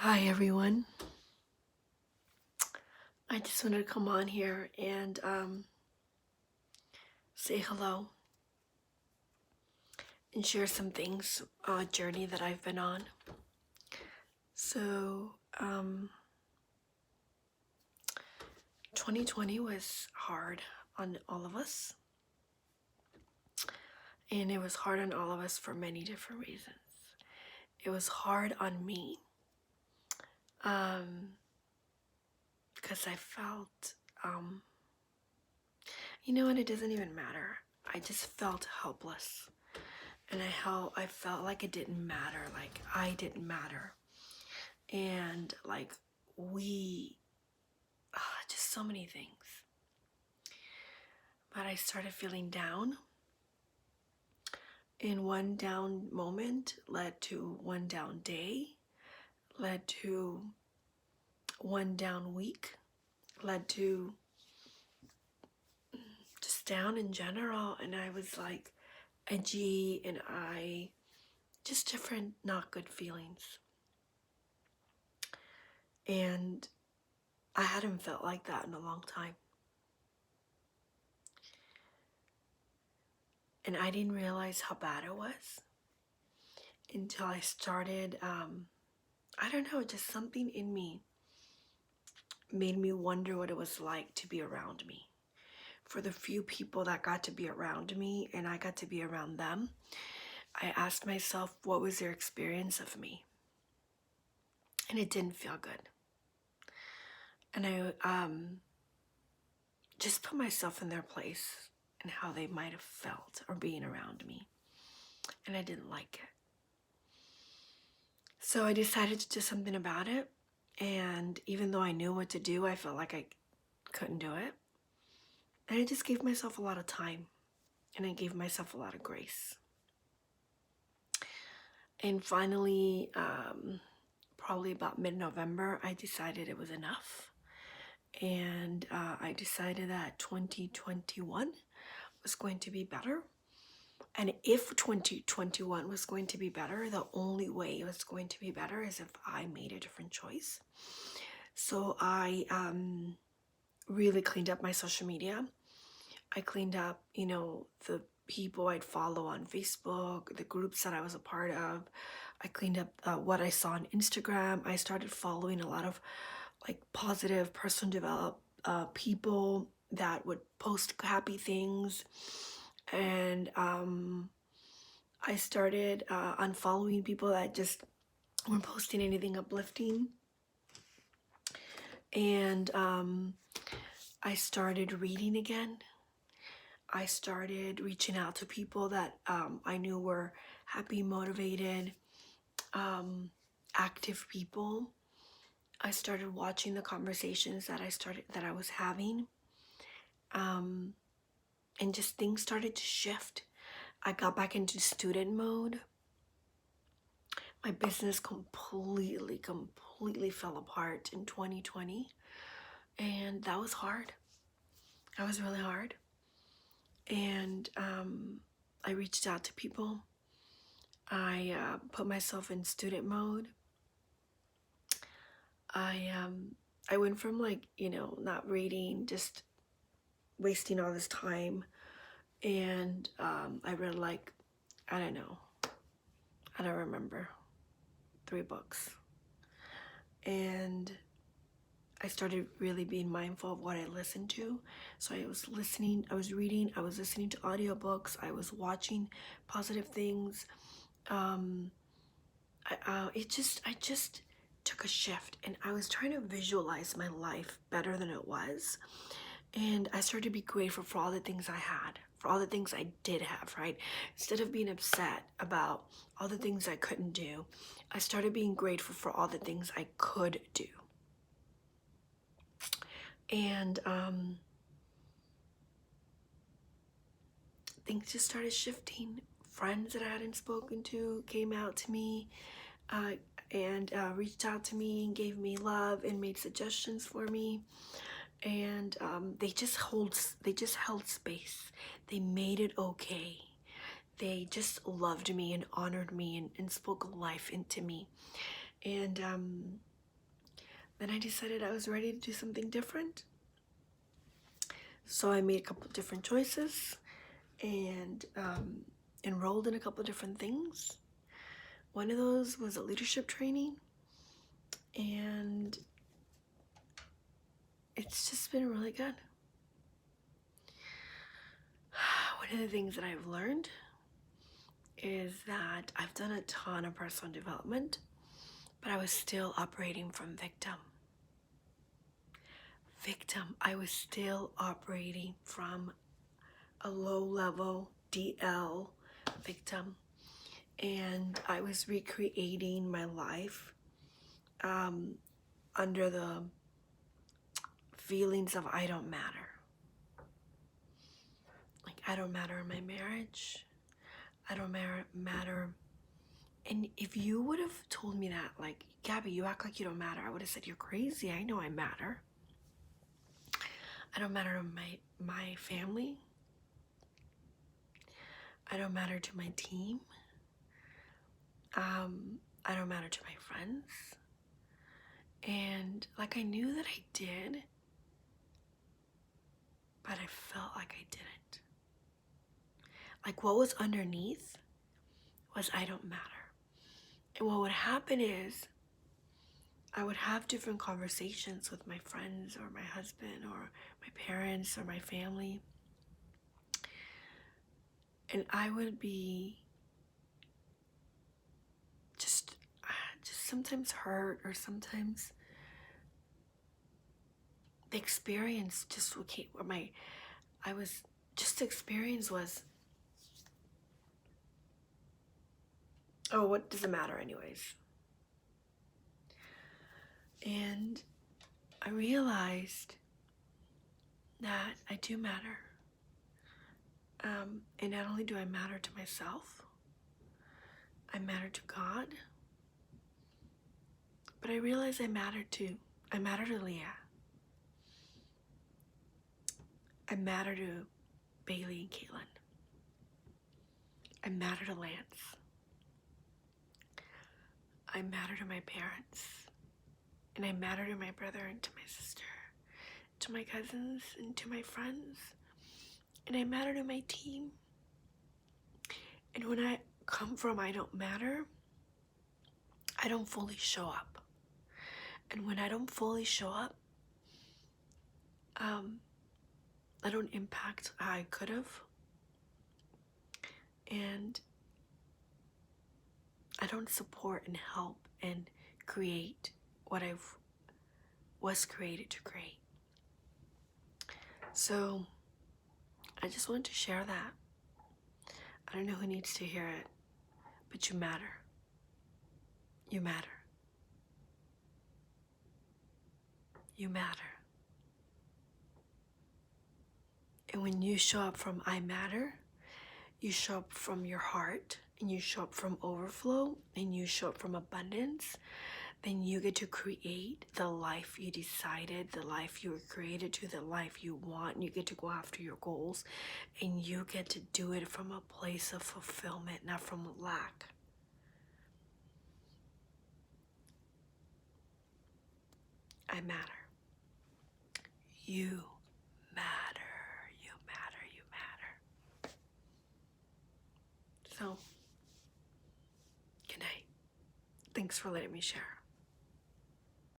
Hi everyone. I just wanted to come on here and say hello and share some things on a journey that I've been on. So, 2020 was hard on all of us, and it was hard on all of us for many different reasons. It was hard on me because I felt, and it doesn't even matter. I just felt helpless. And I felt like it didn't matter, like I didn't matter. And like just so many things. But I started feeling down. And one down moment led to one down day, led to one down week, led to just down in general. And I was like edgy and just different not good feelings. And I hadn't felt like that in a long time. And I didn't realize how bad it was until I started, I don't know, just something in me made me wonder what it was like to be around me. For the few people that got to be around me and I got to be around them, I asked myself, what was their experience of me? And it didn't feel good. And I just put myself in their place and how they might have felt or being around me. And I didn't like it. So I decided to do something about it. And even though I knew what to do, I felt like I couldn't do it. And I just gave myself a lot of time. And I gave myself a lot of grace. And finally, probably about mid-November, I decided it was enough. And I decided that 2021 was going to be better. And if 2021 was going to be better, the only way it was going to be better is if I made a different choice. So I really cleaned up my social media. I cleaned up, the people I'd follow on Facebook, the groups that I was a part of. I cleaned up what I saw on Instagram. I started following a lot of like positive personal develop people that would post happy things. And I started unfollowing people that just weren't posting anything uplifting. And I started reading again. I started reaching out to people that I knew were happy, motivated, active people. I started watching the conversations that I was having, and just things started to shift. I got back into student mode. My business completely fell apart in 2020, and that was hard. That was really hard. And I reached out to people. I put myself in student mode. I went from not reading, just wasting all this time, and I read I don't know, I don't remember, 3 books. And I started really being mindful of what I listened to. So I was listening, I was reading, I was listening to audiobooks, I was watching positive things. I just took a shift, and I was trying to visualize my life better than it was. And I started to be grateful for all the things I had, for all the things I did have, right? Instead of being upset about all the things I couldn't do, I started being grateful for all the things I could do. And things just started shifting. Friends that I hadn't spoken to came out to me and reached out to me and gave me love and made suggestions for me. And they just held space. They made it okay. They just loved me and honored me and spoke life into me. And then I decided I was ready to do something different. So I made a couple different choices and enrolled in a couple different things. One of those was a leadership training, and it's just been really good. One of the things that I've learned is that I've done a ton of personal development, but I was still operating from victim. I was still operating from a low level DL victim, and I was recreating my life under the feelings of I don't matter. Like, I don't matter in my marriage. I don't matter. And if you would have told me that, like, Gabby, you act like you don't matter, I would have said, you're crazy. I know I matter. I don't matter to my family. I don't matter to my team. I don't matter to my friends. And like, I knew that I did, but I felt like I didn't. Like, what was underneath was I don't matter. And what would happen is I would have different conversations with my friends or my husband or my parents or my family. And I would be just sometimes hurt, or sometimes the experience just became the experience was, oh, what does it matter anyways? And I realized that I do matter. And not only do I matter to myself, I matter to God, but I realized I matter to Leah. I matter to Bailey and Caitlin. I matter to Lance. I matter to my parents. And I matter to my brother and to my sister, to my cousins and to my friends. And I matter to my team. And when I come from I don't matter, I don't fully show up. And when I don't fully show up, I don't impact how I could have. And I don't support and help and create what I was created to create. So I just wanted to share that. I don't know who needs to hear it, but you matter. You matter. You matter. And when you show up from I matter, you show up from your heart, and you show up from overflow, and you show up from abundance, then you get to create the life you decided, the life you were created to, the life you want, and you get to go after your goals, and you get to do it from a place of fulfillment, not from lack. I matter. You matter. You matter. You matter. So, good night. Thanks for letting me share.